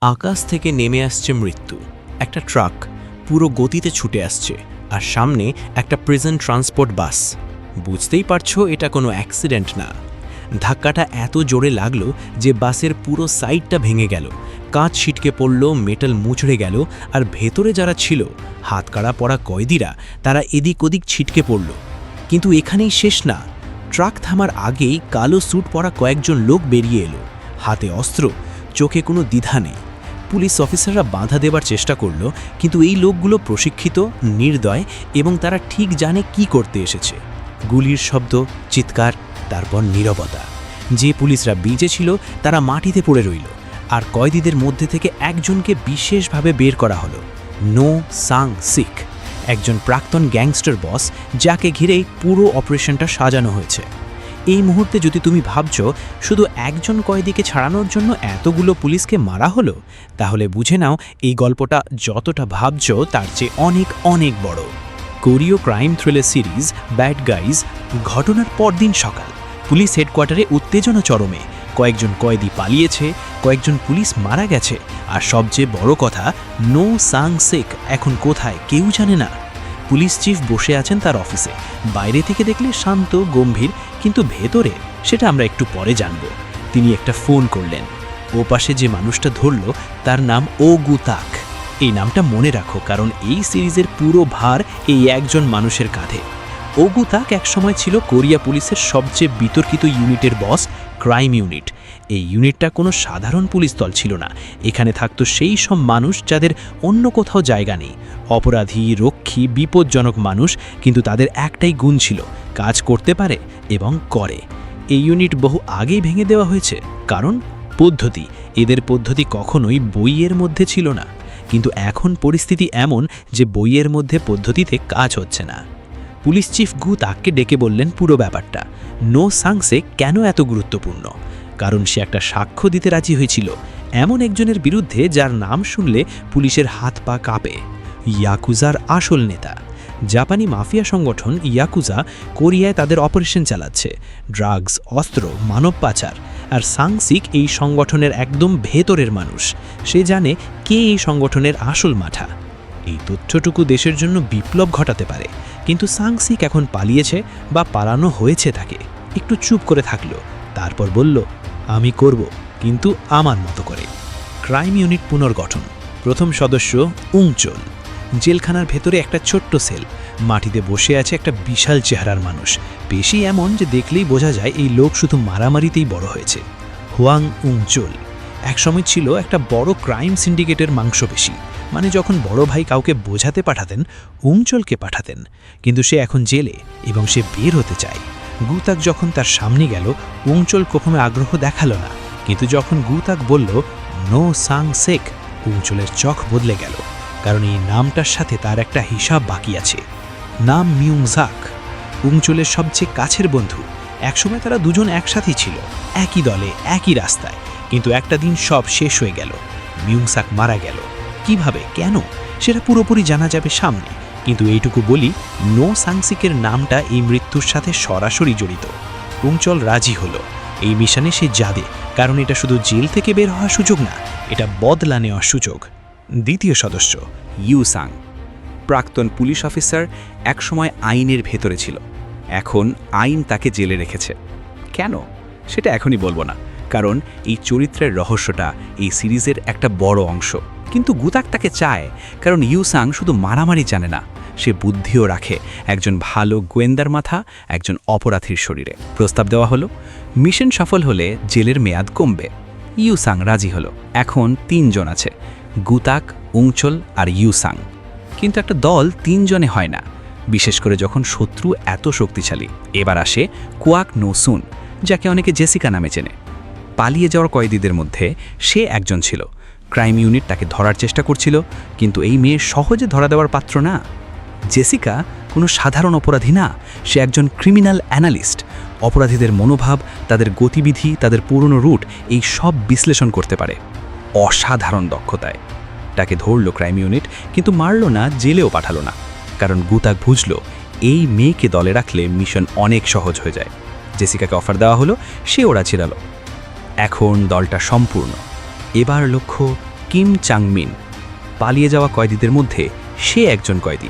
আকাশ থেকে নেমে আসছে মৃত্যু। একটা ট্রাক পুরো গতিতে ছুটে আসছে, আর সামনে একটা প্রিজন ট্রান্সপোর্ট বাস। বুঝতেই পারছো এটা কোনো অ্যাক্সিডেন্ট না। ধাক্কাটা এত জোরে লাগলো যে বাসের পুরো সাইডটা ভেঙে গেল, কাঁচ ছিটকে পড়ল, মেটাল মুচড়ে গেল, আর ভেতরে যারা ছিল হাতকাড়া পড়া কয়েদিরা তারা এদিক ওদিক ছিটকে পড়ল। কিন্তু এখানেই শেষ না। ট্রাক থামার আগেই কালো স্যুট পরা কয়েকজন লোক বেরিয়ে এলো, হাতে অস্ত্র, চোখে কোনো দ্বিধা নেই। পুলিশ অফিসাররা বাধা দেবার চেষ্টা করল, কিন্তু এই লোকগুলো প্রশিক্ষিত, নির্দয় এবং তারা ঠিক জানে কি করতে এসেছে। গুলির শব্দ, চিৎকার, তারপর নীরবতা। যে পুলিশরা বেঁচে ছিল তারা মাটিতে পড়ে রইল, আর কয়েদিদের মধ্যে থেকে একজনকে বিশেষভাবে বের করা হলো, নো সাং সিক, একজন প্রাক্তন গ্যাংস্টার বস, যাকে ঘিরেই পুরো অপারেশনটা সাজানো হয়েছে। এই মুহূর্তে যদি তুমি ভাবছো শুধু একজন কয়েদিকে ছাড়ানোর জন্য এতগুলো পুলিশকে মারা হলো, তাহলে বুঝে নাও এই গল্পটা যতটা ভাবছো তার চেয়ে অনেক অনেক বড়। কোরীয় crime thriller series bad guys. ঘটনার পরদিন সকাল, পুলিশ হেডকোয়ার্টারে উত্তেজনা চরমে। কয়েকজন কয়েদি পালিয়েছে, কয়েকজন পুলিশ মারা গেছে, আর সবচেয়ে বড় কথা, নো সাং সেক এখন কোথায় কেউ জানে না। পুলিশ চিফ বসে আছেন তার অফিসে। বাইরে থেকে দেখলে শান্ত, গম্ভীর, কিন্তু ভেতরে সেটা আমরা একটু পরে জানব। তিনি একটা ফোন করলেন। ও পাশে যে মানুষটা ধরল তার নাম ও গু তাক। এই নামটা মনে রাখো, কারণ এই সিরিজের পুরো ভার এই একজন মানুষের কাঁধে। ও গু তাক একসময় ছিল কোরিয়া পুলিশের সবচেয়ে বিতর্কিত ইউনিটের বস, ক্রাইম ইউনিট। এই ইউনিটটা কোনো সাধারণ পুলিশ দল ছিল না। এখানে থাকতো সেই সব মানুষ যাদের অন্য কোথাও জায়গা নেই। অপরাধী, রক্ষী, বিপজ্জনক মানুষ, কিন্তু তাদের একটাই গুণ ছিল, কাজ করতে পারে এবং করে। এই ইউনিট বহু আগেই ভেঙে দেওয়া হয়েছে, কারণ পদ্ধতি। এদের পদ্ধতি কখনোই বইয়ের মধ্যে ছিল না। কিন্তু এখন পরিস্থিতি এমন যে বইয়ের মধ্যে পদ্ধতিতে কাজ হচ্ছে না। পুলিশ চিফ গু তাককে ডেকে বললেন পুরো ব্যাপারটা। নো সাংসে কেন এত গুরুত্বপূর্ণ? কারণ সে একটা সাক্ষ্য দিতে রাজি হয়েছিল, এমন একজনের বিরুদ্ধে যার নাম শুনলে পুলিশের হাত পা কাঁপে। ইয়াকুজার আসল নেতা। জাপানি মাফিয়া সংগঠন ইয়াকুজা কোরিয়ায় তাদের অপারেশন চালাচ্ছে, ড্রাগস, অস্ত্র, মানব পাচার। আর সাংসিক এই সংগঠনের একদম ভেতরের মানুষ। সে জানে কে এই সংগঠনের আসল মাথা। এই তথ্যটুকু দেশের জন্য বিপ্লব ঘটাতে পারে। কিন্তু সাংসিক এখন পালিয়েছে, বা পালানো হয়েছে তাকে। একটু চুপ করে থাকলো, তারপর বলল, আমি করব, কিন্তু আমার মতো করে। ক্রাইম ইউনিট পুনর্গঠন। প্রথম সদস্য উংচল। জেলখানার ভেতরে একটা ছোট্ট সেল। মাটিতে বসে আছে একটা বিশাল চেহারার মানুষ। পেশি এমন যে দেখলেই বোঝা যায় এই লোক শুধু মারামারিতেই বড় হয়েছে। হোয়াং উংচল একসময় ছিল একটা বড় ক্রাইম সিন্ডিকেটের মাংসপেশি। মানে যখন বড় ভাই কাউকে বোঝাতে পাঠাতেন, উংচলকে পাঠাতেন। কিন্তু সে এখন জেলে এবং সে বের হতে চায়। গুতাক যখন তার সামনে গেল, উংচল প্রথমে আগ্রহ দেখালো না, কিন্তু যখন গুতাক বলল নো সাং সেক, উংচলের চোখ বদলে গেল। কারণ এই নামটার সাথে তার একটা হিসাব বাকি আছে। নাম মিউংজাক, উংচলের সবচেয়ে কাছের বন্ধু। একসময় তারা দুজন একসাথেই ছিল, একই দলে, একই রাস্তায়। কিন্তু একটা দিন সব শেষ হয়ে গেল। মিউংজাক মারা গেল। কিভাবে, কেন, সেটা পুরোপুরি জানা যাবে সামনে। কিন্তু এইটুকু বলি, নো সাংসিকের নামটা এই মৃত্যুর সাথে সরাসরি জড়িত। উংচল রাজি হলো। এই মিশনে সে যাবে, কারণ এটা শুধু জেল থেকে বের হওয়ার সুযোগ না, এটা বদলা নেওয়ার সুযোগ। দ্বিতীয় সদস্য ইউসাং। প্রাক্তন পুলিশ অফিসার, একসময় আইনের ভেতরে ছিল। এখন আইন তাকে জেলে রেখেছে। কেন, সেটা এখনই বলবো না, কারণ এই চরিত্রের রহস্যটা এই সিরিজের একটা বড় অংশ। কিন্তু গুতাক তাকে চায়, কারণ ইউসাং শুধু মারামারি জানে না, সে বুদ্ধিও রাখে। একজন ভালো গোয়েন্দার মাথা একজন অপরাধীর শরীরে। প্রস্তাব দেওয়া হলো, মিশন সফল হলে জেলের মেয়াদ কমবে। ইউসাং রাজি হলো। এখন 3 জন আছে, গুতাক, উংচল আর ইউসাং। কিন্তু একটা দল 3 জনে হয় না, বিশেষ করে যখন শত্রু এত শক্তিশালী। এবার আসে কোয়াক নো সুন, যাকে অনেকে জেসিকা নামে চেনে। পালিয়ে যাওয়ার কয়েদিদের মধ্যে সে একজন ছিল। ক্রাইম ইউনিট তাকে ধরার চেষ্টা করছিল, কিন্তু এই মেয়ে সহজে ধরা দেওয়ার পাত্র না। জেসিকা কোনো সাধারণ অপরাধী না, সে একজন ক্রিমিনাল অ্যানালিস্ট। অপরাধীদের মনোভাব, তাদের গতিবিধি, তাদের পুরনো রুট, এই সব বিশ্লেষণ করতে পারে অসাধারণ দক্ষতায়। তাকে ধরল ক্রাইম ইউনিট, কিন্তু মারল না, জেলেও পাঠালো না। কারণ গুতাক বুঝল এই মেয়েকে দলে রাখলে মিশন অনেক সহজ হয়ে যায়। জেসিকাকে অফার দেওয়া হলো, সে ওরা ছিড়াল। এখন দলটা সম্পূর্ণ। এবার লক্ষ্য কিম চাংমিন। পালিয়ে যাওয়া কয়েদিদের মধ্যে সে একজন কয়েদি,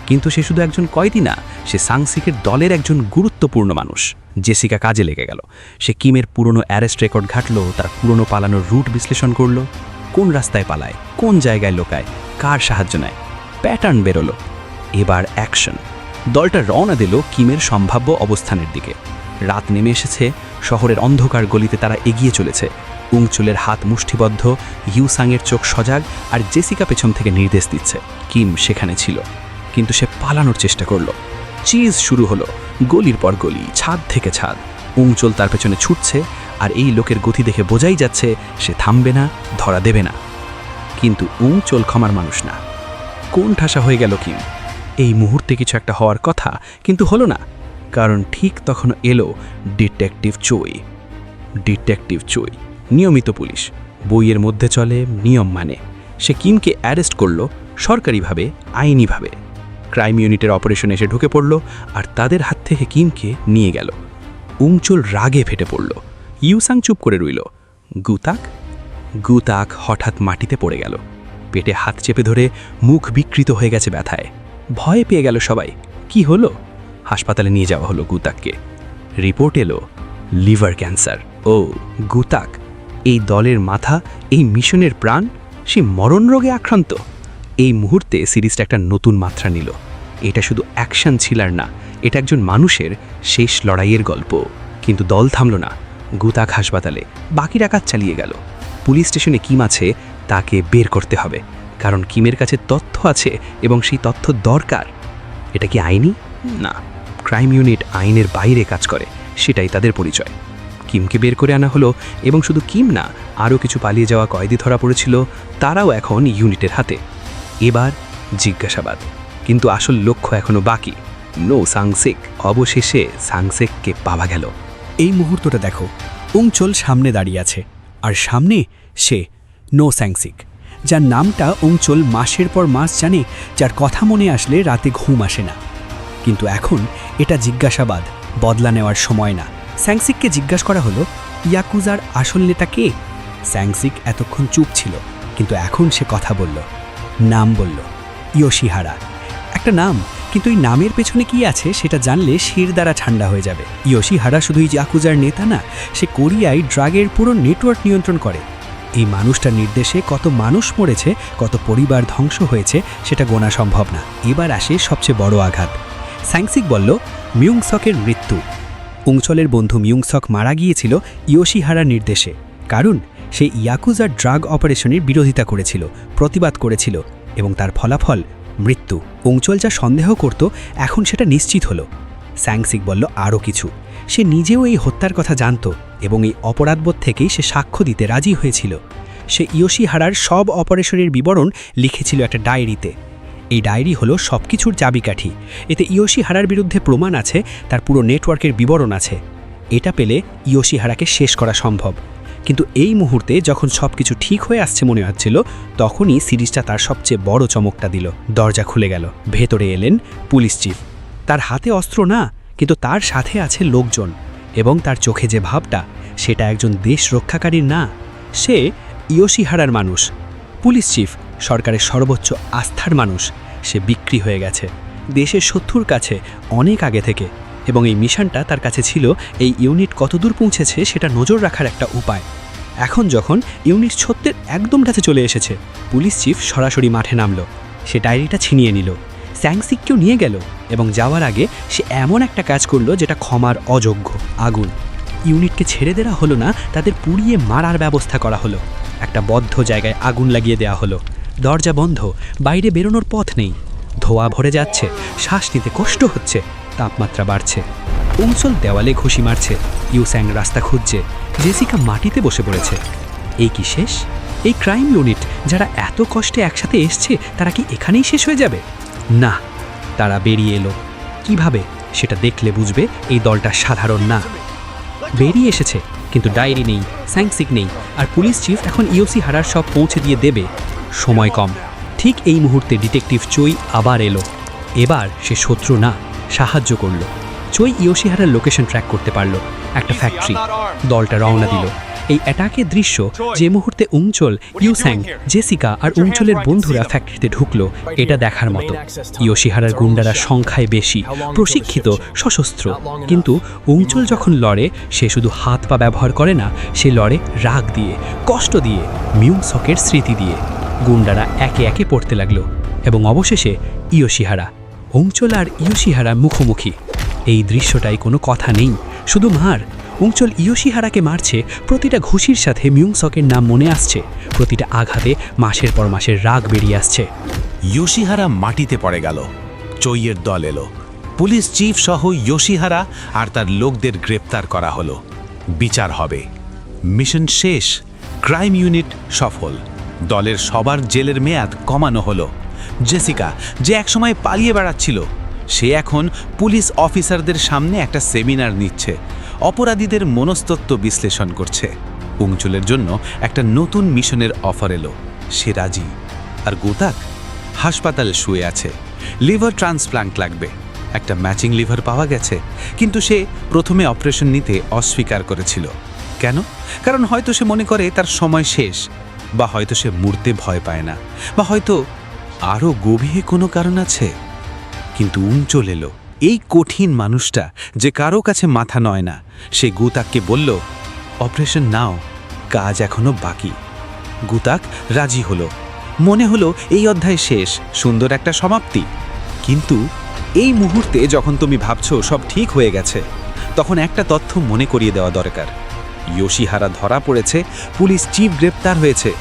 কিন্তু সে শুধু একজন কয়েদি না, সে সাংসিকের দলের একজন গুরুত্বপূর্ণ মানুষ। জেসিকা কাজে লেগে গেল। সে কিমের পুরনো অ্যারেস্ট রেকর্ড ঘাটল, তার পুরনো পালানোর রুট বিশ্লেষণ করল, কোন রাস্তায় পালায়, কোন জায়গায় লোকায়, কার সাহায্য নেয়। প্যাটার্ন বেরোলো। এবার অ্যাকশন। দলটা রওনা দিল কিমের সম্ভাব্য অবস্থানের দিকে। রাত নেমে এসেছে, শহরের অন্ধকার গলিতে তারা এগিয়ে চলেছে। উংচুলের হাত মুষ্টিবদ্ধ, ইউসাংয়ের চোখ সজাগ, আর জেসিকা পেছন থেকে নির্দেশ দিচ্ছে। কিম সেখানে ছিল, কিন্তু সে পালানোর চেষ্টা করল। চিজ শুরু হলো, গলির পর গলি, ছাদ থেকে ছাদ। উংচল তার পেছনে ছুটছে, আর এই লোকের গতি দেখে বোঝাই যাচ্ছে সে থামবে না, ধরা দেবে না। কিন্তু উংচল ক্ষমার মানুষ না। কোন ঠাসা হয়ে গেল কিম। এই মুহূর্তে কিছু একটা হওয়ার কথা, কিন্তু হলো না, কারণ ঠিক তখন এলো ডিটেকটিভ চই। ডিটেকটিভ চই নিয়মিত পুলিশ, বইয়ের মধ্যে চলে, নিয়ম মানে। সে কিমকে অ্যারেস্ট করলো, সরকারিভাবে, আইনিভাবে। ক্রাইম ইউনিটের অপারেশন এসে ঢুকে পড়ল, আর তাদের হাত থেকে কিমকে নিয়ে গেল। উংচুল রাগে ফেটে পড়ল। ইউসাং চুপ করে রইল। গুতাক হঠাৎ মাটিতে পড়ে গেল। পেটে হাত চেপে ধরে মুখ বিকৃত হয়ে গেছে ব্যথায়। ভয় পেয়ে গেল সবাই। কি হলো? হাসপাতালে নিয়ে যাওয়া হলো গুতাককে। রিপোর্ট এলো লিভার ক্যান্সার। ও গুতাক, এই দলের মাথা, এই মিশনের প্রাণ, সে মরণ রোগে আক্রান্ত। এই মুহূর্তে সিরিজটা একটা নতুন মাত্রা নিল। এটা শুধু অ্যাকশন থ্রিলার না, এটা একজন মানুষের শেষ লড়াইয়ের গল্প। কিন্তু দল থামল না। গুতাক হাসপাতালে, বাকিরা কাজ চালিয়ে গেল। পুলিশ স্টেশনে কিম আছে, তাকে বের করতে হবে, কারণ কিমের কাছে তথ্য আছে এবং সেই তথ্য দরকার। এটা কি আইনি? না, ক্রাইম ইউনিট আইনের বাইরে কাজ করে, সেটাই তাদের পরিচয়। কিমকে বের করে আনা হলো, এবং শুধু কিম না, আরও কিছু পালিয়ে যাওয়া কয়েদি ধরা পড়েছিল, তারাও এখন ইউনিটের হাতে। এবার জিজ্ঞাসাবাদ, কিন্তু আসল লক্ষ্য এখনও বাকি। নো সাংসেক। অবশেষে সাংসেককে পাওয়া গেল। এই মুহূর্তটা দেখো, উংচল সামনে দাঁড়িয়ে আছে, আর সামনে সে নো স্যাংসিক, যার নামটা উংচল মাসের পর মাস জানে, যার কথা মনে আসলে রাতে ঘুম আসে না। কিন্তু এখন এটা জিজ্ঞাসাবাদ, বদলা নেওয়ার সময় না। স্যাংসিককে জিজ্ঞাসা করা হলো, ইয়াকুজার আসল নেতা কে? স্যাংসিক এতক্ষণ চুপ ছিল, কিন্তু এখন সে কথা বলল, নাম বলল, ইয়োশিহারা। একটা নাম, কিন্তু এই নামের পেছনে কি আছে সেটা জানলে শির দ্বারা ঠান্ডা হয়ে যাবে। ইয়োশিহারা শুধুই ইয়াকুজার নেতা না, সে কোরিয়ায় ড্রাগের পুরো নেটওয়ার্ক নিয়ন্ত্রণ করে। এই মানুষটার নির্দেশে কত মানুষ মরেছে, কত পরিবার ধ্বংস হয়েছে, সেটা গোনা সম্ভব না। এবার আসে সবচেয়ে বড় আঘাত। স্যাংসিক বলল, মিউংসকের মৃত্যু। উংচলের বন্ধু মিউংসক মারা গিয়েছিল ইয়োশিহারার নির্দেশে, কারণ সে ইয়াকুজার ড্রাগ অপারেশনের বিরোধিতা করেছিল, প্রতিবাদ করেছিল, এবং তার ফলাফল মৃত্যু। উংচল যা সন্দেহ করত, এখন সেটা নিশ্চিত হলো। স্যাংসিক বলল আরও কিছু। সে নিজেও এই হত্যার কথা জানত, এবং এই অপরাধবোধ থেকেই সে সাক্ষ্য দিতে রাজি হয়েছিল। সে ইয়োশিহারার সব অপারেশনের বিবরণ লিখেছিল একটা ডায়েরিতে। এই ডায়েরি হলো সব কিছুর চাবিকাঠি। এতে ইয়োশিহারার বিরুদ্ধে প্রমাণ আছে, তার পুরো নেটওয়ার্কের বিবরণ আছে। এটা পেলে ইয়োশিহারাকে শেষ করা সম্ভব। কিন্তু এই মুহূর্তে যখন সব কিছু ঠিক হয়ে আসছে মনে হচ্ছিল, তখনই সিরিজটা তার সবচেয়ে বড় চমকটা দিল। দরজা খুলে গেল, ভেতরে এলেন পুলিশ চিফ। তার হাতে অস্ত্র না, কিন্তু তার সাথে আছে লোকজন, এবং তার চোখে যে ভাবটা, সেটা একজন দেশ রক্ষাকারীর না, সে ইয়োশিহারার মানুষ। পুলিশ চিফ সরকারের সর্বোচ্চ আস্থার মানুষ। সে বিক্রি হয়ে গেছে দেশের শত্রুর কাছে অনেক আগে থেকে, এবং এই মিশনটা তার কাছে ছিল এই ইউনিট কতদূর পৌঁছেছে সেটা নজর রাখার একটা উপায়। এখন যখন ইউনিট সত্যের একদম কাছে চলে এসেছে, পুলিশ চিফ সরাসরি মাঠে নামল। সে ডায়েরিটা ছিনিয়ে নিল, স্যাংসিককেও নিয়ে গেল, এবং যাওয়ার আগে সে এমন একটা কাজ করলো যেটা ক্ষমার অযোগ্য। আগুন। ইউনিটকে ছেড়ে দেওয়া হলো না, তাদের পুড়িয়ে মারার ব্যবস্থা করা হলো। একটা বদ্ধ জায়গায় আগুন লাগিয়ে দেওয়া হলো। দরজা বন্ধ, বাইরে বেরোনোর পথ নেই। ধোঁয়া ভরে যাচ্ছে, শ্বাস নিতে কষ্ট হচ্ছে, তাপমাত্রা বাড়ছে। উংচল দেওয়ালে ঘুষি মারছে, ইউস্যাং রাস্তা খুঁজছে, জেসিকা মাটিতে বসে পড়েছে। এই কি শেষ? এই ক্রাইম ইউনিট যারা এত কষ্টে একসাথে এসছে, তারা কি এখানেই শেষ হয়ে যাবে? না, তারা বেরিয়ে এলো। কিভাবে সেটা দেখলে বুঝবে এই দলটা সাধারণ না। বেরিয়ে এসেছে, কিন্তু ডায়েরি নেই, স্যাংসিক নেই, আর পুলিশ চিফ এখন ইয়োশিহারার সব পৌঁছে দিয়ে দেবে। সময় কম। ঠিক এই মুহূর্তে ডিটেকটিভ চই আবার এলো। এবার সে শত্রু না, সাহায্য করল। চই ইয়োশিহারার লোকেশন ট্র্যাক করতে পারল, একটা ফ্যাক্টরি। দলটা রওনা দিল। এই অ্যাটাকের দৃশ্য যে মুহূর্তে উংচল, ইউস্যাং, জেসিকা আর উংচলের বন্ধুরা ফ্যাক্টরিতে ঢুকলো, এটা দেখার মতো। ইয়োশিহারার গুন্ডারা সংখ্যায় বেশি, প্রশিক্ষিত, সশস্ত্র, কিন্তু উংচল যখন লড়ে সে শুধু হাত পা ব্যবহার করে না, সে লড়ে রাগ দিয়ে, কষ্ট দিয়ে, মিউংসকের স্মৃতি দিয়ে। গুন্ডারা একে একে পড়তে লাগলো এবং অবশেষে ইয়োশিহারা, উংচল আর ইয়োশিহারা মুখোমুখি। এই দৃশ্যটাই কোনো কথা নেই, শুধু মার। উংচল ইয়োশিহারাকে মারছে, প্রতিটা ঘুষির সাথে মিউংসকের নাম মনে আসছে, প্রতিটা আঘাতে মাসের পর মাসের রাগ বেরিয়ে আসছে। ইয়োশিহারা মাটিতে পড়ে গেল। চইয়ের দল এলো। পুলিশ চিফ সহ ইয়োশিহারা আর তার লোকদের গ্রেপ্তার করা হলো। বিচার হবে। মিশন শেষ। ক্রাইম ইউনিট সফল। দলের সবার জেলের মেয়াদ কমানো হলো। জেসিকা, যে একসময় পালিয়ে বেড়াচ্ছিল, সে এখন পুলিশ অফিসারদের সামনে একটা সেমিনার নিচ্ছে, অপরাধীদের মনস্তত্ত্ব বিশ্লেষণ করছে। উংচলের জন্য একটা নতুন মিশনের অফার এলো, সে রাজি। আর গোতাক হাসপাতালে শুয়ে আছে, লিভার ট্রান্সপ্লান্ট লাগবে। একটা ম্যাচিং লিভার পাওয়া গেছে, কিন্তু সে প্রথমে অপারেশন নিতে অস্বীকার করেছিল। কেন? কারণ হয়তো সে মনে করে তার সময় শেষ, বা হয়তো সে মরতে ভয় পায় না, বা হয়তো আরও গভীর কোনো কারণ আছে। কিন্তু উংচল এলো, এই কঠিন মানুষটা যে কারো কাছে মাথা নয় না। সে গুতাককে বলল, অপারেশন নাও, কাজ এখনো বাকি। গুতাক রাজি হলো। মনে হলো এই অধ্যায় শেষ, সুন্দর একটা সমাপ্তি। কিন্তু এই মুহূর্তে যখন তুমি ভাবছো সব ঠিক হয়ে গেছে, তখন একটা তথ্য মনে করিয়ে দেওয়া দরকার। ইয়োশিহারা ধরা পড়েছে, পুলিশ চিফ গ্রেপ্তার হয়েছে,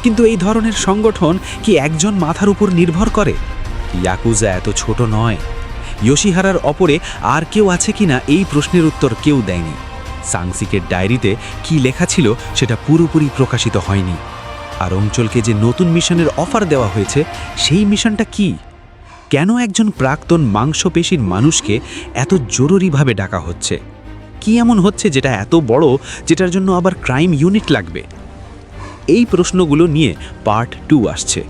কিন্তু এই ধরনের সংগঠন কি একজন মাথার উপর নির্ভর করে? ইয়াকুজা এত ছোট নয়। ইয়োশিহারার অপরে আর কেউ আছে কিনা এই প্রশ্নের উত্তর কেউ দেয়নি। সাংসিকের ডায়েরিতে কি লেখা ছিল সেটা পুরোপুরি প্রকাশিত হয়নি। আর অঞ্চলকে যে নতুন মিশনের অফার দেওয়া হয়েছে, সেই মিশনটা কি? কেন একজন প্রাক্তন মাংসপেশির মানুষকে এত জরুরিভাবে ডাকা হচ্ছে? কি এমন হচ্ছে যেটা এত বড়, যেটার জন্য আবার ক্রাইম ইউনিট লাগবে? এই প্রশ্নগুলো নিয়ে পার্ট 2 আসছে,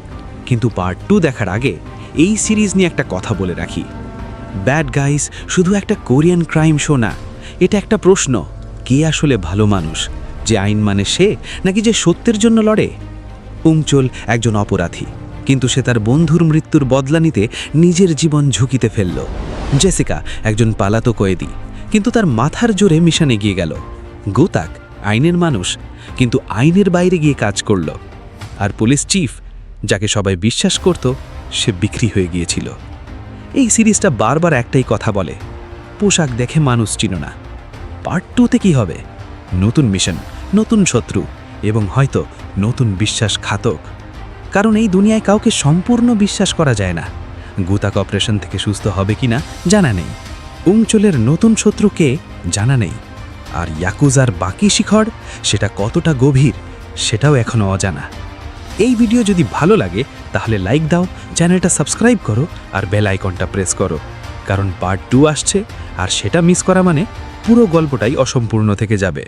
কিন্তু পার্ট 2 দেখার আগে এই সিরিজ নিয়ে একটা কথা বলে রাখি। ব্যাড গাইস শুধু একটা কোরিয়ান ক্রাইম শো না, এটা একটা প্রশ্ন। কে আসলে ভালো মানুষ? যে আইন মানে সে, নাকি যে সত্যের জন্য লড়ে? উংচল একজন অপরাধী, কিন্তু সে তার বন্ধুর মৃত্যুর বদলা নিতে নিজের জীবন ঝুঁকিতে ফেলল। জেসিকা একজন পালাতো কয়েদি, কিন্তু তার মাথার জোরে মিশনে গিয়ে গেল। গোতাক আইনের মানুষ, কিন্তু আইনের বাইরে গিয়ে কাজ করল। আর পুলিশ চিফ, যাকে সবাই বিশ্বাস করত, সে বিক্রি হয়ে গিয়েছিল। এই সিরিজটা বারবার একটাই কথা বলে, পোশাক দেখে মানুষ চিনো না। পার্ট 2তে কি হবে? নতুন মিশন, নতুন শত্রু, এবং হয়তো নতুন বিশ্বাসঘাতক। কারণ এই দুনিয়ায় কাউকে সম্পূর্ণ বিশ্বাস করা যায় না। গুতাক অপারেশন থেকে সুস্থ হবে কিনা জানা নেই। উংচলের নতুন শত্রুকে জানা নেই। আর ইয়াকুজার বাকি শিখর, সেটা কতটা গভীর সেটাও এখনও অজানা। এই ভিডিও যদি ভালো লাগে তাহলে লাইক দাও, চ্যানেলটা সাবস্ক্রাইব করো আর বেল আইকনটা প্রেস করো, কারণ পার্ট 2 আসছে, আর সেটা মিস করা মানে পুরো গল্পটাই অসম্পূর্ণ থেকে যাবে।